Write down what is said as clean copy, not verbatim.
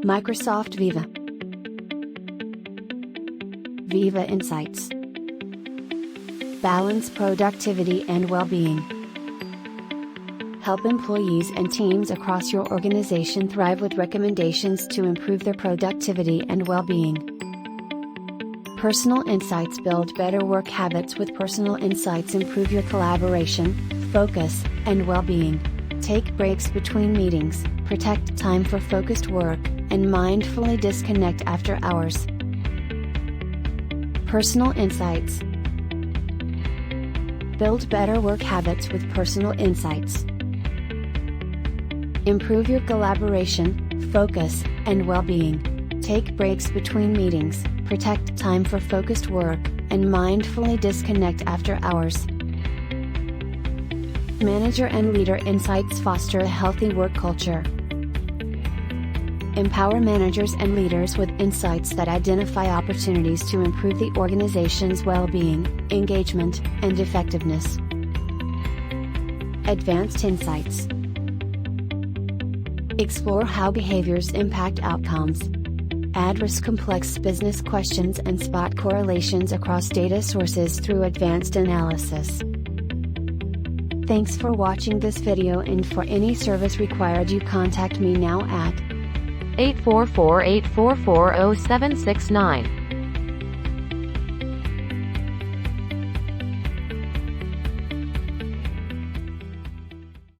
Microsoft Viva. Viva Insights. Balance productivity and well-being. Help employees and teams across your organization thrive with recommendations to improve their productivity and well-being. Personal Insights. Build better work habits with Personal Insights. Improve your collaboration, focus, and well-being. Take breaks between meetings, protect time for focused work, and mindfully disconnect after hours. Personal Insights. Build better work habits with Personal Insights. Improve your collaboration, focus, and well-being. Take breaks between meetings, protect time for focused work, and mindfully disconnect after hours. Manager and Leader Insights. Foster a healthy work culture. Empower managers and leaders with insights that identify opportunities to improve the organization's well-being, engagement, and effectiveness. Advanced Insights. Explore how behaviors impact outcomes. Address complex business questions and spot correlations across data sources through advanced analysis. Thanks for watching this video, and for any service required you contact me now at 844-844-0769.